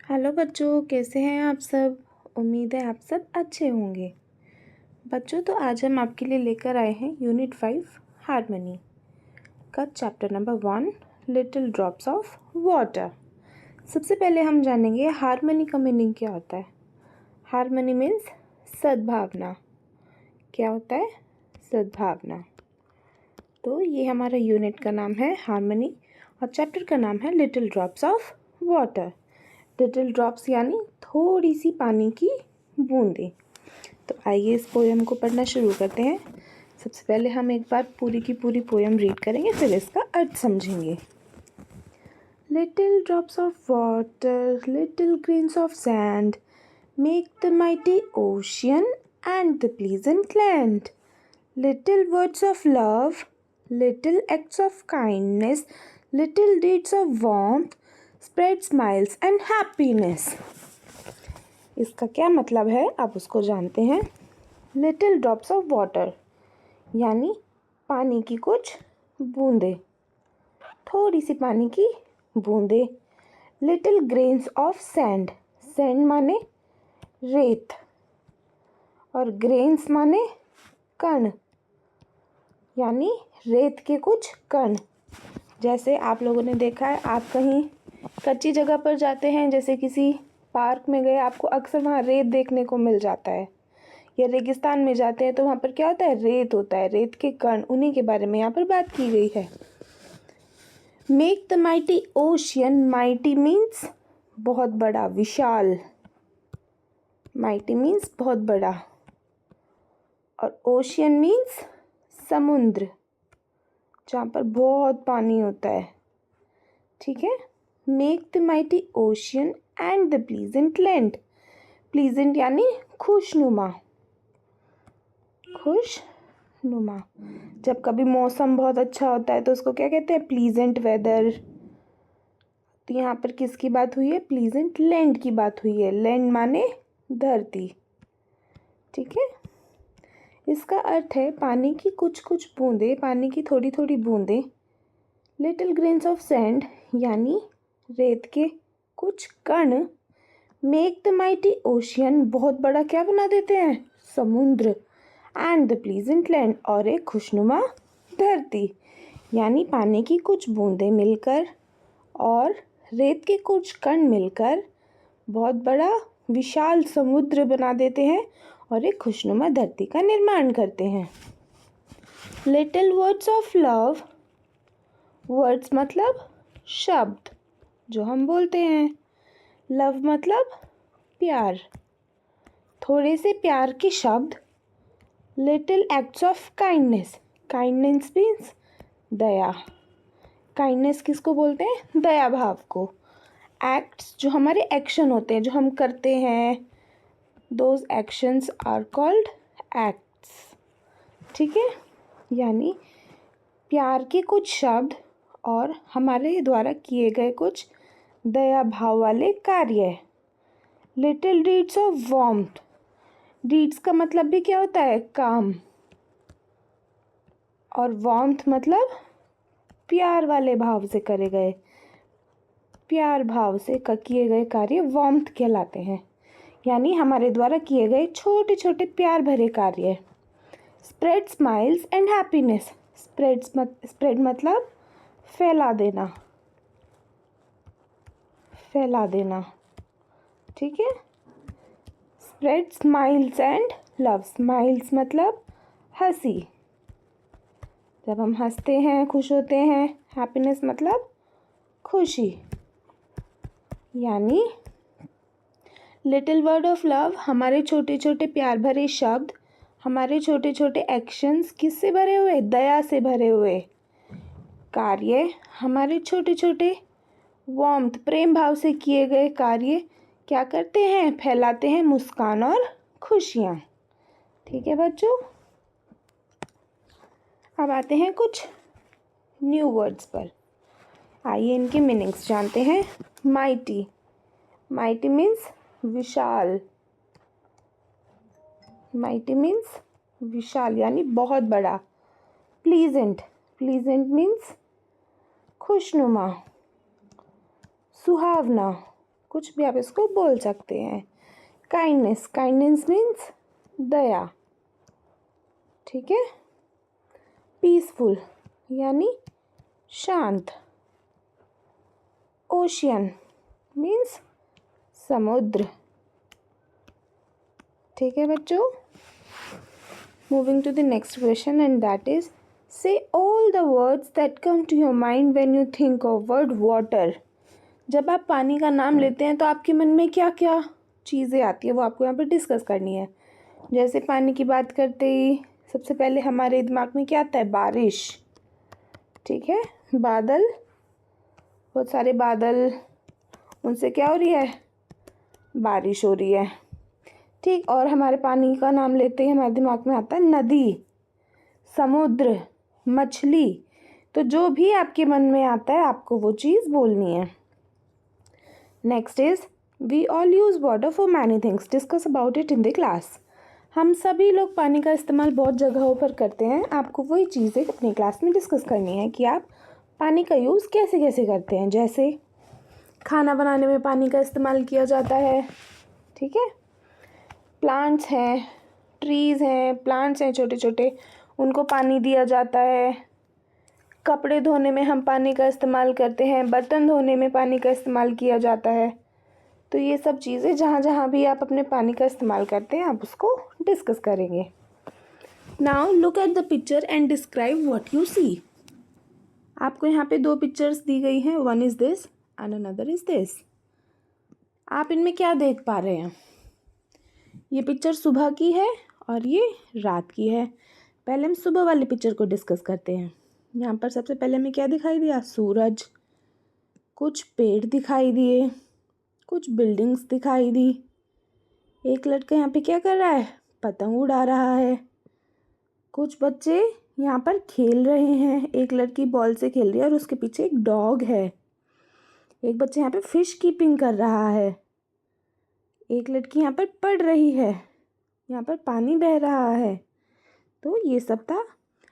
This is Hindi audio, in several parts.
हेलो बच्चों, कैसे हैं आप सब। उम्मीद है आप सब अच्छे होंगे। बच्चों, तो आज हम आपके लिए लेकर आए हैं यूनिट 5 हारमनी का chapter number 1 little drops of water. सबसे पहले हम जानेंगे हारमनी का मीनिंग क्या होता है। हारमनी मीन्स सद्भावना। क्या होता है? सद्भावना। तो ये हमारा यूनिट का नाम है हारमनी और चैप्टर का नाम है little drops of water. Little drops यानी थोड़ी सी पानी की बूंदें। तो आइए इस पोएम को पढ़ना शुरू करते हैं। सबसे पहले हम एक बार पूरी की पूरी पोएम रीड करेंगे, फिर इसका अर्थ समझेंगे। Little drops of water, little grains of sand, make the mighty ocean and the pleasant land. Little words of love, little acts of kindness, little deeds of warmth, spread smiles and happiness। इसका क्या मतलब है, आप उसको जानते हैं। लिटिल ड्रॉप्स ऑफ वाटर यानी पानी की कुछ बूंदे, थोड़ी सी पानी की बूंदे। Little grains of sand, sand माने रेत और ग्रेन्स माने कण, यानी रेत के कुछ कण। जैसे आप लोगों ने देखा है, आप कहीं कच्ची जगह पर जाते हैं, जैसे किसी पार्क में गए, आपको अक्सर वहाँ रेत देखने को मिल जाता है। या रेगिस्तान में जाते हैं तो वहाँ पर क्या होता है? रेत होता है, रेत के कण। उन्हीं के बारे में यहाँ पर बात की गई है। Make the mighty ocean, mighty means बहुत बड़ा, विशाल। माइटी मीन्स बहुत बड़ा और ओशियन मीन्स समुद्र, जहाँ पर बहुत पानी होता है। ठीक है। Make the mighty ocean and the pleasant land. Pleasant यानी खुशनुमा, खुशनुमा। जब कभी मौसम बहुत अच्छा होता है तो उसको क्या कहते हैं? Pleasant weather. तो यहाँ पर किसकी बात हुई है? प्लीजेंट लैंड की बात हुई है। लैंड माने धरती। ठीक है। इसका अर्थ है पानी की कुछ कुछ बूंदे, पानी की थोड़ी थोड़ी बूंदे। लिटिल ग्रेन्स ऑफ सैंड यानी रेत के कुछ कण। मेक द माइटी ओशियन, बहुत बड़ा क्या बना देते हैं? समुद्र। एंड द प्लीजेंट लैंड, और एक खुशनुमा धरती। यानी पानी की कुछ बूंदें मिलकर और रेत के कुछ कण मिलकर बहुत बड़ा विशाल समुद्र बना देते हैं और एक खुशनुमा धरती का निर्माण करते हैं। Little words of love, words मतलब शब्द जो हम बोलते हैं। लव मतलब प्यार, थोड़े से प्यार के शब्द। Little acts of kindness, kindness means Daya. Kindness किसको बोलते हैं? दया भाव को। एक्ट्स जो हमारे एक्शन होते हैं, जो हम करते हैं, those actions are called acts. ठीक है। यानी प्यार के कुछ शब्द और हमारे द्वारा किए गए कुछ दया भाव वाले कार्य। Little deeds of warmth, deeds का मतलब भी क्या होता है? काम। और वार्मथ मतलब प्यार वाले भाव से करे गए, प्यार भाव से किए गए कार्य वार्मथ कहलाते हैं। यानी हमारे द्वारा किए गए छोटे छोटे प्यार भरे कार्य। Spread smiles and happiness, spread मतलब फैला देना, फैला देना। ठीक है। Spread smiles and love, smiles मतलब हंसी, जब हम हंसते हैं, खुश होते हैं। हैप्पीनेस मतलब खुशी। यानी लिटिल वर्ड ऑफ लव, हमारे छोटे छोटे प्यार भरे शब्द, हमारे छोटे छोटे एक्शंस किससे भरे हुए? दया से भरे हुए कार्य, हमारे छोटे छोटे वार्मथ प्रेम भाव से किए गए कार्य क्या करते हैं? फैलाते हैं मुस्कान और खुशियाँ। ठीक है बच्चों। अब आते हैं कुछ न्यू वर्ड्स पर। आइए इनके मीनिंग्स जानते हैं। माइटी, माइटी मीन्स विशाल। माइटी मीन्स विशाल यानी बहुत बड़ा। प्लीजेंट, प्लीजेंट मीन्स खुशनुमा, सुहावना, कुछ भी आप इसको बोल सकते हैं। काइंडनेस, काइंडनेस मीन्स दया, ठीक है। पीसफुल यानी शांत। ओशियन मीन्स समुद्र, ठीक है बच्चों। Moving to the next question and that is say all the words that come to your mind when you think of word water. जब आप पानी का नाम लेते हैं तो आपके मन में क्या क्या चीज़ें आती है वो आपको यहाँ पर डिस्कस करनी है। जैसे पानी की बात करते ही सबसे पहले हमारे दिमाग में क्या आता है? बारिश, ठीक है। बादल, बहुत सारे बादल, उनसे क्या हो रही है? बारिश हो रही है, ठीक। और हमारे पानी का नाम लेते ही हमारे दिमाग में आता है नदी, समुद्र, मछली। तो जो भी आपके मन में आता है आपको वो चीज़ बोलनी है। Next is we all use water for many things, discuss about it in the class. हम सभी लोग पानी का इस्तेमाल बहुत जगहों पर करते हैं। आपको वही चीज़ें अपनी क्लास में डिस्कस करनी है कि आप पानी का यूज़ कैसे कैसे करते हैं। जैसे खाना बनाने में पानी का इस्तेमाल किया जाता है, ठीक है। प्लांट्स हैं, ट्रीज़ हैं, प्लांट्स हैं छोटे छोटे, उनको पानी दिया जाता है। कपड़े धोने में हम पानी का इस्तेमाल करते हैं, बर्तन धोने में पानी का इस्तेमाल किया जाता है। तो ये सब चीज़ें जहाँ जहाँ भी आप अपने पानी का इस्तेमाल करते हैं आप उसको डिस्कस करेंगे। Now look at the picture and describe what you see. आपको यहाँ पे 2 पिक्चर्स दी गई हैं, one is this and another is this. आप इनमें क्या देख पा रहे हैं? ये पिक्चर सुबह की है और ये रात की है। पहले हम सुबह वाली पिक्चर को डिस्कस करते हैं। यहाँ पर सबसे पहले हमें क्या दिखाई दिया? सूरज, कुछ पेड़ दिखाई दिए, कुछ बिल्डिंग्स दिखाई दी। एक लड़का यहाँ पे क्या कर रहा है? पतंग उड़ा रहा है। कुछ बच्चे यहाँ पर खेल रहे हैं, एक लड़की बॉल से खेल रही है और उसके पीछे एक डॉग है। एक बच्चा यहाँ पे फिश कीपिंग कर रहा है। एक लड़की यहाँ पर पढ़ रही है, यहाँ पर पानी बह रहा है। तो ये सब था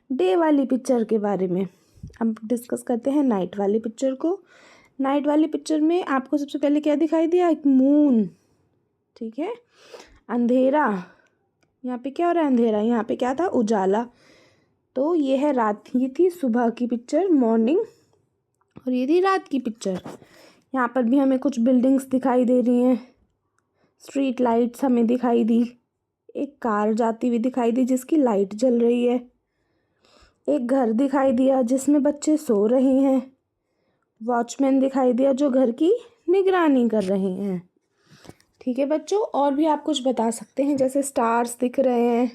डे वाली पिक्चर के बारे में। अब डिस्कस करते हैं नाइट वाली पिक्चर को। नाइट वाली पिक्चर में आपको सबसे पहले क्या दिखाई दिया? एक मून, ठीक है। अंधेरा, यहाँ पे क्या हो रहा है? अंधेरा। यहाँ पे क्या था? उजाला। तो ये है रात, ये थी सुबह की पिक्चर, मॉर्निंग, और ये थी रात की पिक्चर। यहाँ पर भी हमें कुछ बिल्डिंग्स दिखाई दे रही हैं, स्ट्रीट लाइट्स हमें दिखाई दी, एक कार जाती हुई दिखाई दी जिसकी लाइट जल रही है, एक घर दिखाई दिया जिसमें बच्चे सो रहे हैं, वॉचमैन दिखाई दिया जो घर की निगरानी कर रहे हैं, ठीक है बच्चों। और भी आप कुछ बता सकते हैं, जैसे स्टार्स दिख रहे हैं,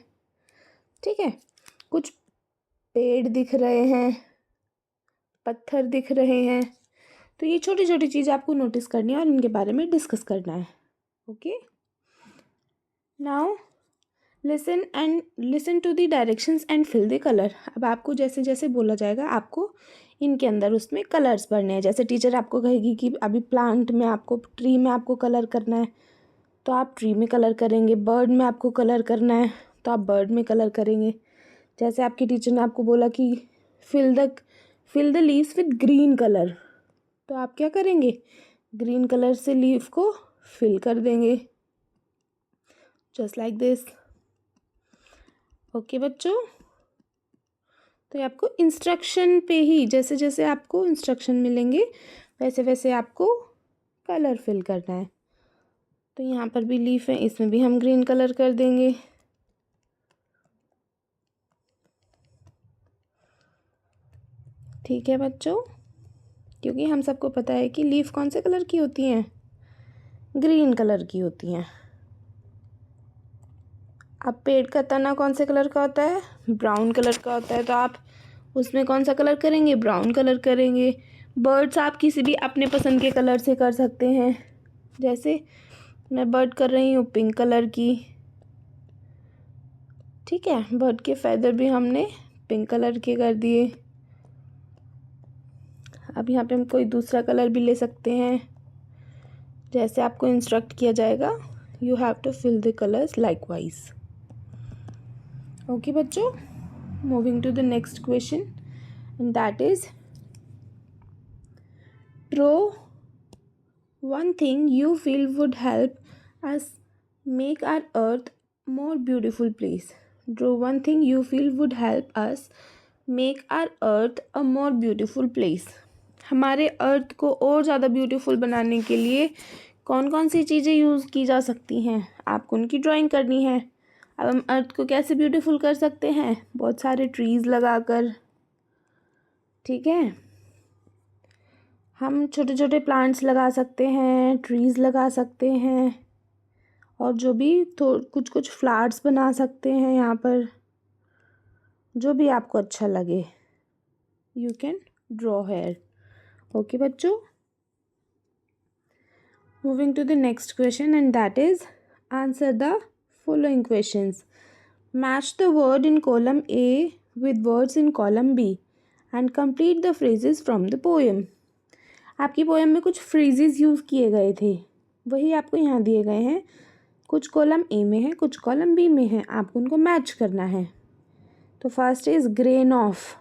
ठीक है, कुछ पेड़ दिख रहे हैं, पत्थर दिख रहे हैं। तो ये छोटी छोटी चीज़ आपको नोटिस करनी है और इनके बारे में डिस्कस करना है। Okay, now listen to the directions and fill the colour. अब आपको जैसे जैसे बोला जाएगा आपको इनके अंदर उसमें कलर्स भरने हैं। जैसे टीचर आपको कहेगी कि अभी प्लांट में आपको, ट्री में आपको कलर करना है तो आप ट्री में कलर करेंगे, बर्ड में आपको कलर करना है तो आप बर्ड में कलर करेंगे। जैसे आपकी टीचर ने आपको बोला कि fill the leaves with green colour, तो आप क्या करेंगे? ग्रीन कलर से लीफ को फिल कर देंगे, जस्ट लाइक दिस। ओके बच्चों, तो ये आपको इंस्ट्रक्शन पे ही, जैसे जैसे आपको इंस्ट्रक्शन मिलेंगे वैसे वैसे आपको कलर फिल करना है। तो यहाँ पर भी लीफ है, इसमें भी हम ग्रीन कलर कर देंगे। ठीक है बच्चों, क्योंकि हम सबको पता है कि लीफ कौन से कलर की होती हैं? ग्रीन कलर की होती हैं। अब पेड़ का तना कौन से कलर का होता है? ब्राउन कलर का होता है। तो आप उसमें कौन सा कलर करेंगे? ब्राउन कलर करेंगे। बर्ड्स आप किसी भी अपने पसंद के कलर से कर सकते हैं। जैसे मैं बर्ड कर रही हूँ पिंक कलर की, ठीक है। बर्ड के फेदर भी हमने पिंक कलर के कर दिए। अब यहाँ पे हम कोई दूसरा कलर भी ले सकते हैं, जैसे आपको इंस्ट्रक्ट किया जाएगा। You have to fill the colours likewise. Okay बच्चों, moving to the next question and that is draw One thing you feel would help us make our earth more beautiful place. Draw one thing you feel would help us make our earth a more beautiful place. हमारे अर्थ को और ज़्यादा ब्यूटीफुल बनाने के लिए कौन कौन सी चीज़ें यूज़ की जा सकती हैं, आपको उनकी ड्राइंग करनी है. अब हम अर्थ को कैसे ब्यूटीफुल कर सकते हैं? बहुत सारे ट्रीज़ लगाकर. ठीक है, हम छोटे छोटे प्लांट्स लगा सकते हैं, ट्रीज़ लगा सकते हैं, और जो भी कुछ कुछ फ्लावर्स बना सकते हैं यहाँ पर. जो भी आपको अच्छा लगे you can draw here. Okay बच्चों, moving to the next question and that is answer the following questions. Match the word in column A with words in column B and complete the phrases from the poem. आपकी पोएम में कुछ फ्रेजेस यूज़ किए गए थे, वही आपको यहाँ दिए गए हैं. कुछ कॉलम ए में है, कुछ कॉलम बी में है, आपको उनको मैच करना है. तो first is grain of.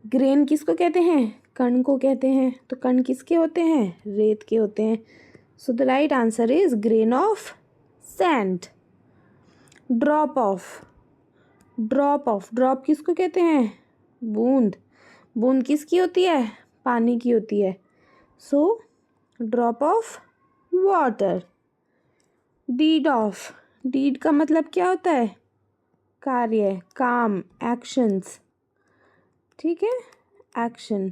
Grain किसको कहते हैं? कण को कहते हैं. तो कण किसके होते हैं? रेत के होते हैं. So the right answer is grain of sand. Drop of. Drop of, drop किसको कहते हैं? बूंद. बूंद किसकी होती है? पानी की होती है. So drop of water. Deed of. Deed का मतलब क्या होता है? कार्य, काम, एक्शंस. ठीक है, action.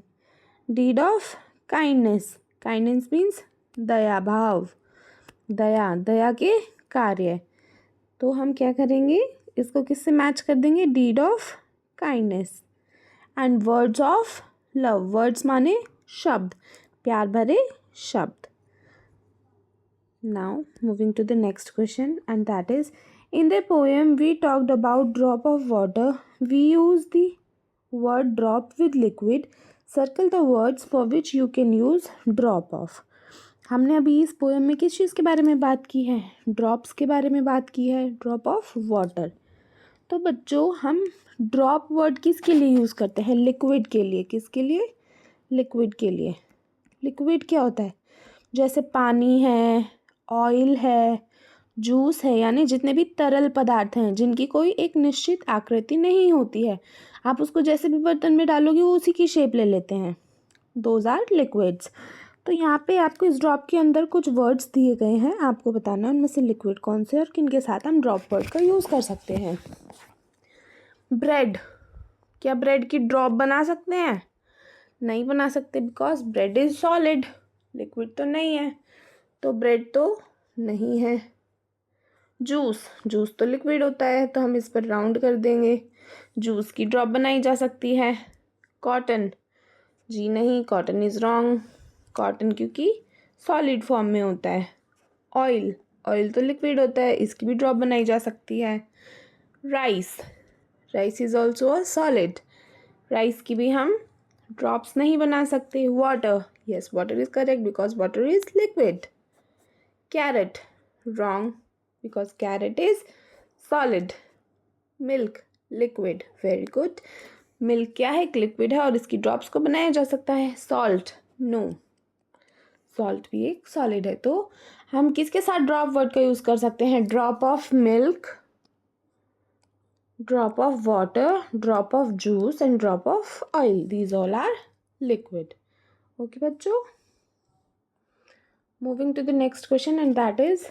Deed of kindness. Kindness means दया भाव. दया, दया के कार्य. तो हम क्या करेंगे, इसको किससे मैच कर देंगे? Deed of kindness. And words of love. Words माने शब्द, प्यार भरे शब्द. Now moving to the next question and that is, in the poem we talked about drop of water. We use the word drop with liquid. Circle the words for which you can use drop off. हमने अभी इस पोएम में किस चीज़ के बारे में बात की है? ड्रॉप्स के बारे में बात की है, ड्रॉप ऑफ वाटर. तो बच्चों हम ड्रॉप वर्ड किसके लिए यूज़ करते हैं? लिक्विड के लिए. किसके लिए? लिक्विड के लिए. लिक्विड क्या होता है? जैसे पानी है, ऑयल है, जूस है, यानी जितने भी तरल पदार्थ हैं जिनकी कोई एक निश्चित आकृति नहीं होती है, आप उसको जैसे भी बर्तन में डालोगे वो उसी की शेप ले लेते हैं. Those are liquids. तो यहाँ पे आपको इस ड्रॉप के अंदर कुछ वर्ड्स दिए गए हैं, आपको बताना है उनमें से लिक्विड कौन से और किन के साथ हम ड्रॉप वर्ड का यूज़ कर सकते हैं. ब्रेड. क्या ब्रेड की ड्रॉप बना सकते हैं? नहीं बना सकते, because bread is solid. Liquid तो नहीं है, तो ब्रेड तो नहीं है. जूस. जूस तो लिक्विड होता है, तो हम इस पर राउंड कर देंगे. जूस की ड्रॉप बनाई जा सकती है. कॉटन. जी नहीं, कॉटन इज़ रॉन्ग. कॉटन क्योंकि सॉलिड फॉर्म में होता है. ऑयल. ऑयल तो लिक्विड होता है, इसकी भी ड्रॉप बनाई जा सकती है. Rice. Rice is also a solid. Rice की भी हम ड्रॉप्स नहीं बना सकते. Water. Yes, water is correct because water is liquid. Carrot. Wrong because carrot is solid. Milk. Liquid. Very good. Milk क्या है? लिक्विड है और इसकी ड्रॉप्स को बनाया जा सकता है. सॉल्ट. नो, सॉल्ट भी एक सॉलिड है. तो हम किसके साथ ड्रॉप वर्ड का यूज़ कर सकते हैं? Drop of milk, drop of water, drop of juice and drop of oil. These all are liquid. Okay बच्चों, moving to the next question and that is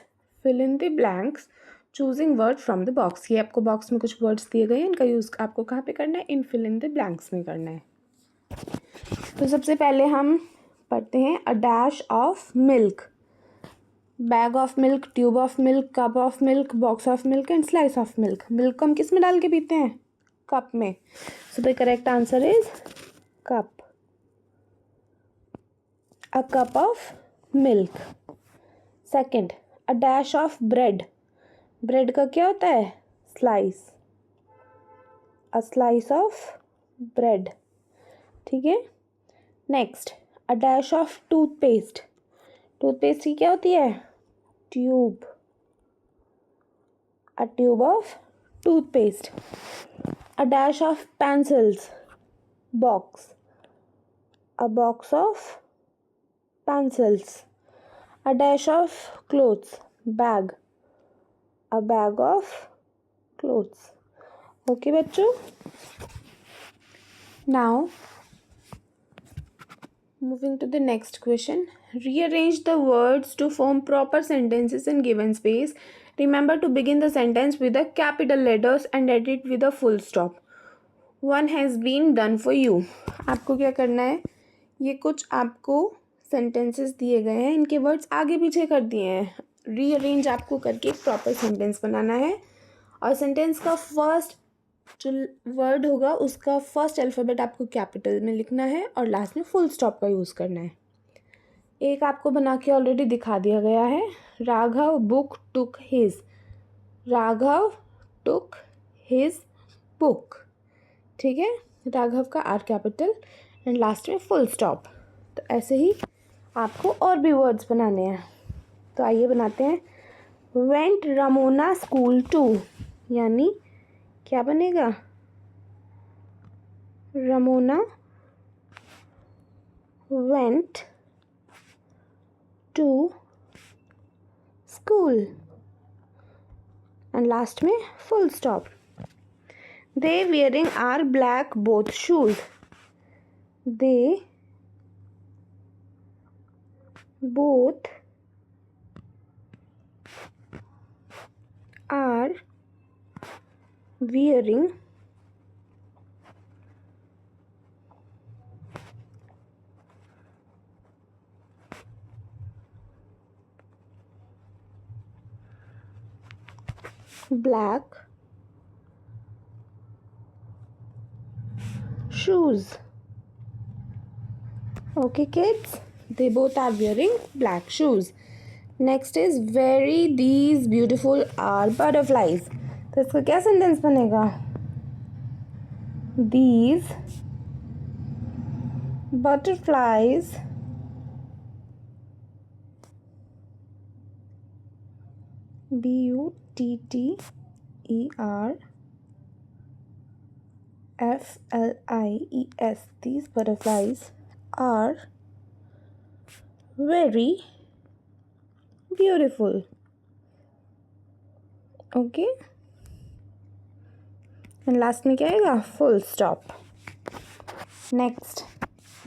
fill in the blanks choosing word from the box. ये आपको बॉक्स में कुछ वर्ड्स दिए गए हैं, इनका यूज़ आपको कहाँ पे करना है? इन फिल इन द ब्लैंक्स में करना है. तो सबसे पहले हम पढ़ते हैं a dash of milk. Bag of milk, tube of milk, cup of milk, box of milk and slice of milk. Milk को हम किस में डाल के पीते हैं? कप में. So the correct answer is cup. A cup of milk. Second, a dash of bread. Bread का क्या होता है? Slice. A slice of bread. ठीक है. Next, a dash of toothpaste. Toothpaste की क्या होती है? Tube. A tube of toothpaste. A dash of pencils. Box. A box of pencils. A dash of clothes. Bag. A bag of clothes. Okay बच्चों. Now moving to the next question. Rearrange the words to form proper sentences in given space. Remember to begin the sentence with the capital letters and end it with a full stop. One has been done for you. आपको क्या करना है, ये कुछ आपको सेंटेंसेस दिए गए हैं, इनके वर्ड्स आगे पीछे कर दिए हैं. रीअरेंज आपको करके एक प्रॉपर सेंटेंस बनाना है और सेंटेंस का फर्स्ट जो वर्ड होगा उसका फर्स्ट अल्फ़ाबेट आपको कैपिटल में लिखना है और लास्ट में फुल स्टॉप का यूज़ करना है. एक आपको बना के ऑलरेडी दिखा दिया गया है. Raghav book took his. Raghav took his book. ठीक है, राघव का आर कैपिटल एंड लास्ट में फुल स्टॉप. तो ऐसे ही आपको और भी वर्ड्स बनाने हैं. तो आइए बनाते हैं. वेंट रमोना स्कूल टू, यानी क्या बनेगा, Ramona went to school and last में full stop. They wearing are black both shoes. They both are wearing black shoes. Okay kids, they both are wearing black shoes. Next is very these beautiful are butterflies. तो इसका क्या सेंटेंस बनेगा, these butterflies butterflies, these butterflies are very beautiful. Okay and last में क्या आएगा, full stop. Next,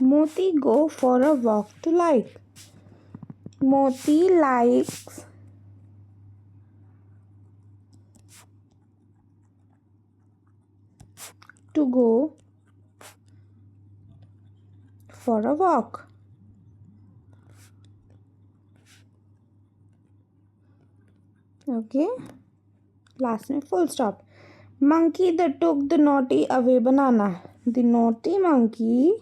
Moti go for a walk to like. Moti likes to go for a walk. Okay, last में full stop. Monkey that took the naughty away banana. The naughty monkey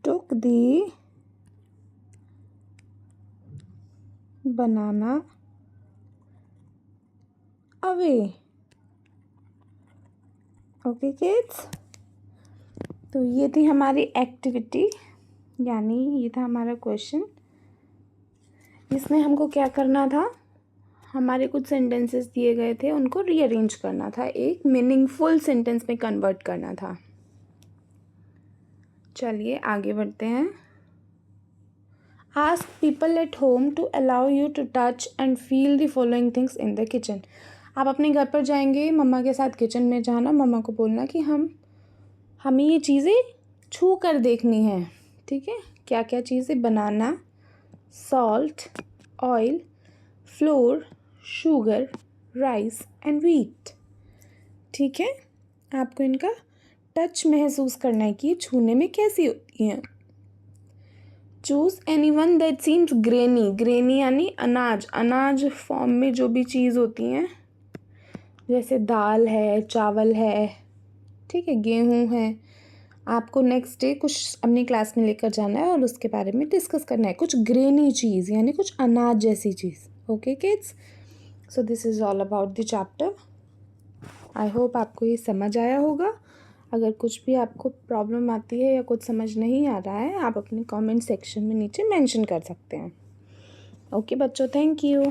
took the banana away. Okay kids, तो ये थी हमारी एक्टिविटी, यानी ये था हमारा क्वेश्चन. इसमें हमको क्या करना था, हमारे कुछ सेंटेंसेस दिए गए थे, उनको रीअरेंज करना था, एक मीनिंगफुल सेंटेंस में कन्वर्ट करना था. चलिए आगे बढ़ते हैं. Ask people at home to allow you to touch and feel the following things in the kitchen. आप अपने घर पर जाएंगे, मम्मा के साथ किचन में जाना, मम्मा को बोलना कि हमें ये चीज़ें छू कर देखनी है. ठीक है, क्या क्या चीज़ें, banana, salt, oil, flour, sugar, rice and wheat. ठीक है, आपको इनका टच महसूस करना है कि ये छूने में कैसी होती हैं. Choose any one that seems granny. Granny यानी अनाज, अनाज फॉर्म में जो भी चीज़ होती हैं, जैसे दाल है, चावल है, ठीक है, गेहूँ है. आपको नेक्स्ट डे कुछ अपनी क्लास में लेकर जाना है और उसके बारे में डिस्कस करना है. कुछ ग्रेनी चीज़ यानी कुछ अनाज जैसी चीज़. Okay kids, so this is all about the chapter. I hope आपको ये समझ आया होगा. अगर कुछ भी आपको प्रॉब्लम आती है या कुछ समझ नहीं आ रहा है, आप अपने कमेंट सेक्शन में नीचे मेंशन कर सकते हैं. ओके बच्चों, थैंक यू.